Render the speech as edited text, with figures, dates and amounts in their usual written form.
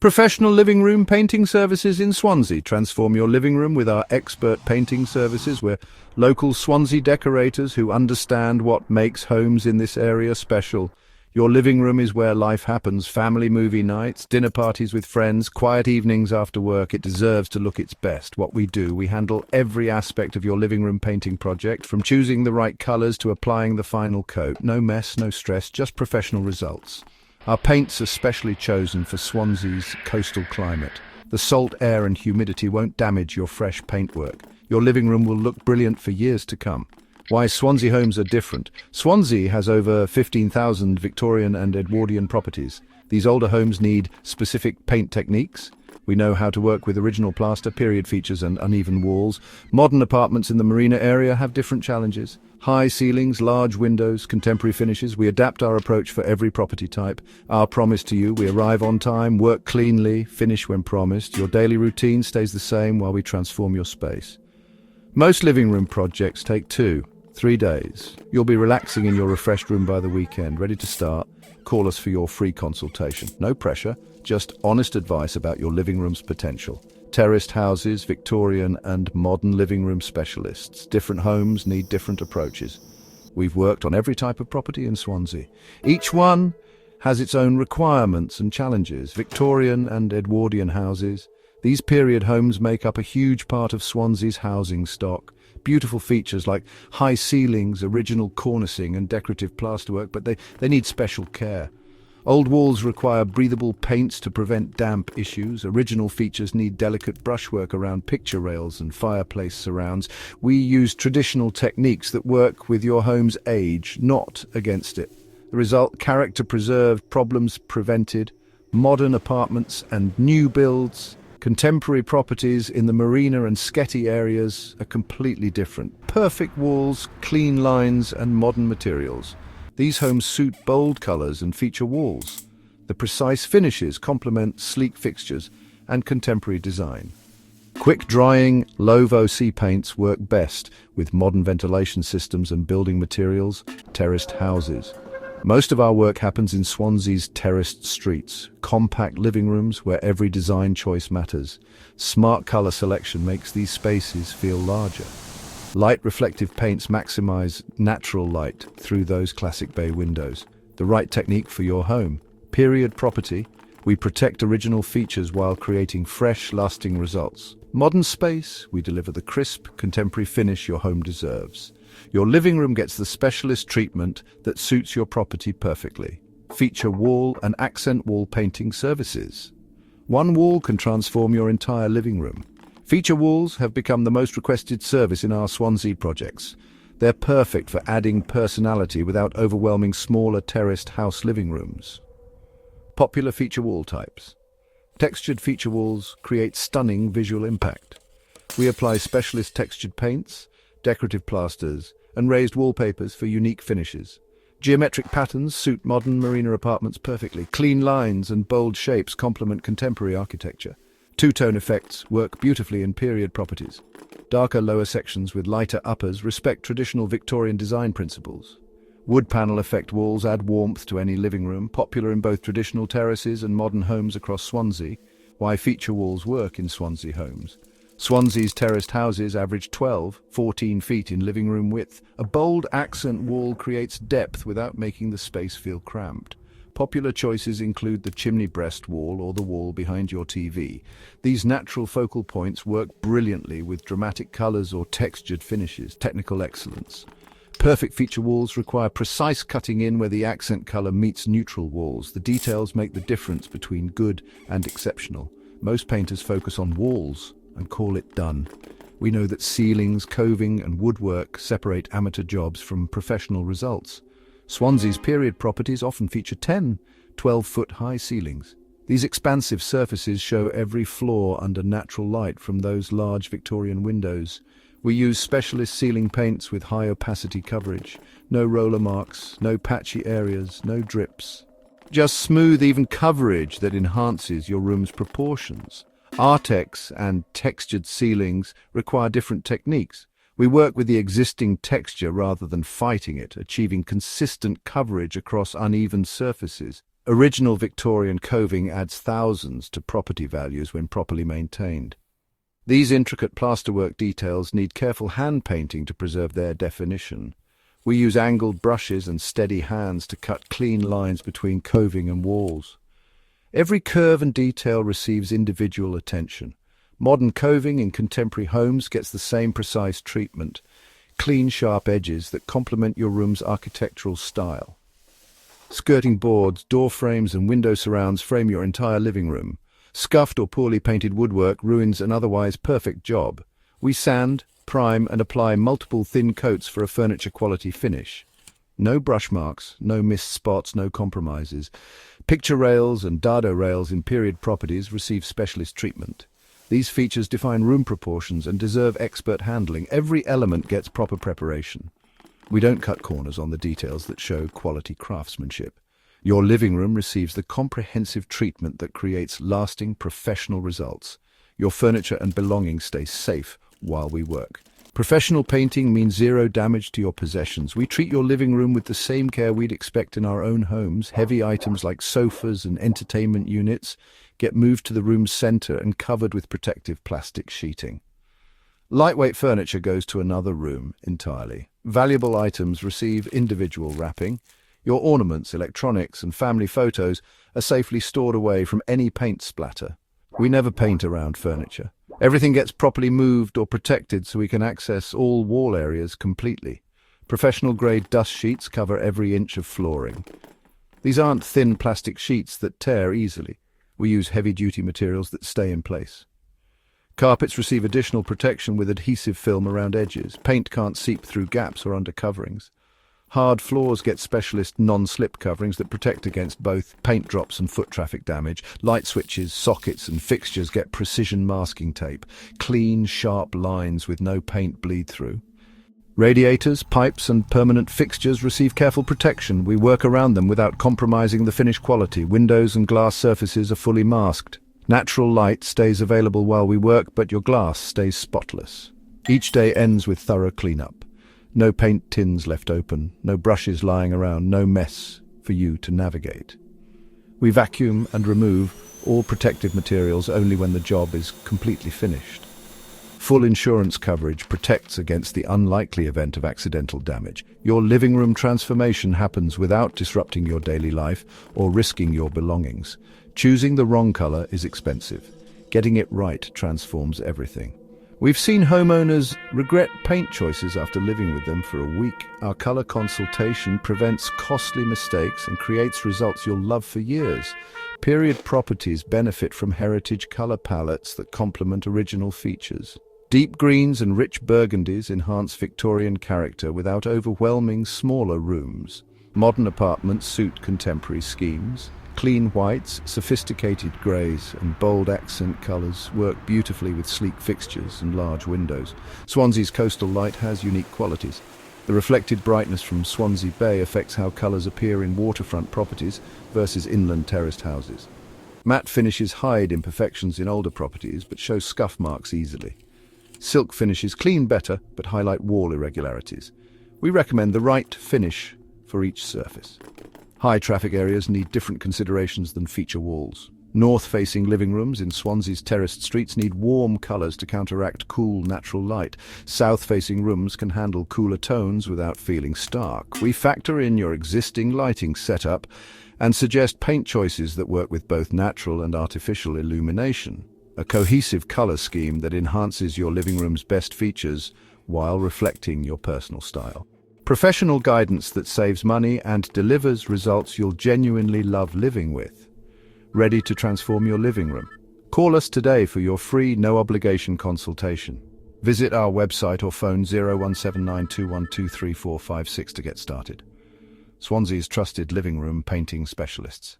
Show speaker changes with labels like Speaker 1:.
Speaker 1: Professional living room painting services in Swansea. Transform your living room with our expert painting services. We're local Swansea decorators who understand what makes homes in this area special. Your living room is where life happens. Family movie nights, dinner parties with friends, quiet evenings after work. It deserves to look its best. What we do, we handle every aspect of your living room painting project, from choosing the right colors to applying the final coat. No mess, no stress, just professional results. Our paints are specially chosen for Swansea's coastal climate. The salt air and humidity won't damage your fresh paintwork. Your living room will look brilliant for years to come. Why Swansea homes are different. Swansea has over 15,000 Victorian and Edwardian properties. These older homes need specific paint techniques. We know how to work with original plaster, period features and uneven walls. Modern apartments in the marina area have different challenges. High ceilings, large windows, contemporary finishes. We adapt our approach for every property type. Our promise to you, we arrive on time, work cleanly, finish when promised. Your daily routine stays the same while we transform your space. Most living room projects take 2-3 days. You'll be relaxing in your refreshed room by the weekend, ready to start. Call us for your free consultation. No pressure, just honest advice about your living room's potential. Terraced houses, Victorian and modern living room specialists. Different homes need different approaches. We've worked on every type of property in Swansea. Each one has its own requirements and challenges. Victorian and Edwardian houses. These period homes make up a huge part of Swansea's housing stock. Beautiful features like high ceilings, original cornicing and decorative plasterwork, but they need special care. Old walls require breathable paints to prevent damp issues. Original features need delicate brushwork around picture rails and fireplace surrounds. We use traditional techniques that work with your home's age, not against it. The result, character preserved, problems prevented. Modern apartments and new builds. Contemporary properties in the marina and sketty areas are completely different. Perfect walls, clean lines and modern materials. These homes suit bold colors and feature walls. The precise finishes complement sleek fixtures and contemporary design. Quick drying, low-VOC paints work best with modern ventilation systems and building materials. Terraced houses. Most of our work happens in Swansea's terraced streets, compact living rooms where every design choice matters. Smart color selection makes these spaces feel larger. Light reflective paints maximize natural light through those classic bay windows. The right technique for your home. Period property. We protect original features while creating fresh, lasting results. Modern space. We deliver the crisp, contemporary finish your home deserves. Your living room gets the specialist treatment that suits your property perfectly. Feature wall and accent wall painting services. One wall can transform your entire living room. Feature walls have become the most requested service in our Swansea projects. They're perfect for adding personality without overwhelming smaller terraced house living rooms. Popular feature wall types. Textured feature walls create stunning visual impact. We apply specialist textured paints, decorative plasters, and raised wallpapers for unique finishes. Geometric patterns suit modern marina apartments perfectly. Clean lines and bold shapes complement contemporary architecture. Two-tone effects work beautifully in period properties. Darker lower sections with lighter uppers respect traditional Victorian design principles. Wood panel effect walls add warmth to any living room, popular in both traditional terraces and modern homes across Swansea. Why feature walls work in Swansea homes. Swansea's terraced houses average 12-14 feet in living room width. A bold accent wall creates depth without making the space feel cramped. Popular choices include the chimney breast wall or the wall behind your TV. These natural focal points work brilliantly with dramatic colors or textured finishes. Technical excellence. Perfect feature walls require precise cutting in where the accent color meets neutral walls. The details make the difference between good and exceptional. Most painters focus on walls and call it done. We know that ceilings, coving and woodwork separate amateur jobs from professional results. Swansea's period properties often feature 10-12-foot high ceilings. These expansive surfaces show every floor under natural light from those large Victorian windows. We use specialist ceiling paints with high opacity coverage. No roller marks, no patchy areas, no drips. Just smooth, even coverage that enhances your room's proportions. Artex and textured ceilings require different techniques. We work with the existing texture rather than fighting it, achieving consistent coverage across uneven surfaces. Original Victorian coving adds thousands to property values when properly maintained. These intricate plasterwork details need careful hand painting to preserve their definition. We use angled brushes and steady hands to cut clean lines between coving and walls. Every curve and detail receives individual attention. Modern coving in contemporary homes gets the same precise treatment. Clean, sharp edges that complement your room's architectural style. Skirting boards, door frames and window surrounds frame your entire living room. Scuffed or poorly painted woodwork ruins an otherwise perfect job. We sand, prime and apply multiple thin coats for a furniture-quality finish. No brush marks, no missed spots, no compromises. Picture rails and dado rails in period properties receive specialist treatment. These features define room proportions and deserve expert handling. Every element gets proper preparation. We don't cut corners on the details that show quality craftsmanship. Your living room receives the comprehensive treatment that creates lasting professional results. Your furniture and belongings stay safe while we work. Professional painting means zero damage to your possessions. We treat your living room with the same care we'd expect in our own homes. Heavy items like sofas and entertainment units get moved to the room's center and covered with protective plastic sheeting. Lightweight furniture goes to another room entirely. Valuable items receive individual wrapping. Your ornaments, electronics, and family photos are safely stored away from any paint splatter. We never paint around furniture. Everything gets properly moved or protected so we can access all wall areas completely. Professional-grade dust sheets cover every inch of flooring. These aren't thin plastic sheets that tear easily. We use heavy-duty materials that stay in place. Carpets receive additional protection with adhesive film around edges. Paint can't seep through gaps or under coverings. Hard floors get specialist non-slip coverings that protect against both paint drops and foot traffic damage. Light switches, sockets and fixtures get precision masking tape. Clean, sharp lines with no paint bleed through. Radiators, pipes and permanent fixtures receive careful protection. We work around them without compromising the finish quality. Windows and glass surfaces are fully masked. Natural light stays available while we work, but your glass stays spotless. Each day ends with thorough cleanup. No paint tins left open, no brushes lying around, no mess for you to navigate. We vacuum and remove all protective materials only when the job is completely finished. Full insurance coverage protects against the unlikely event of accidental damage. Your living room transformation happens without disrupting your daily life or risking your belongings. Choosing the wrong color is expensive. Getting it right transforms everything. We've seen homeowners regret paint choices after living with them for a week. Our color consultation prevents costly mistakes and creates results you'll love for years. Period properties benefit from heritage color palettes that complement original features. Deep greens and rich burgundies enhance Victorian character without overwhelming smaller rooms. Modern apartments suit contemporary schemes. Clean whites, sophisticated greys and bold accent colours work beautifully with sleek fixtures and large windows. Swansea's coastal light has unique qualities. The reflected brightness from Swansea Bay affects how colours appear in waterfront properties versus inland terraced houses. Matte finishes hide imperfections in older properties but show scuff marks easily. Silk finishes clean better but highlight wall irregularities. We recommend the right finish for each surface. High traffic areas need different considerations than feature walls. North-facing living rooms in Swansea's terraced streets need warm colours to counteract cool natural light. South-facing rooms can handle cooler tones without feeling stark. We factor in your existing lighting setup and suggest paint choices that work with both natural and artificial illumination. A cohesive colour scheme that enhances your living room's best features while reflecting your personal style. Professional guidance that saves money and delivers results you'll genuinely love living with. Ready to transform your living room? Call us today for your free, no-obligation consultation. Visit our website or phone 017921234456 to get started. Swansea's trusted living room painting specialists.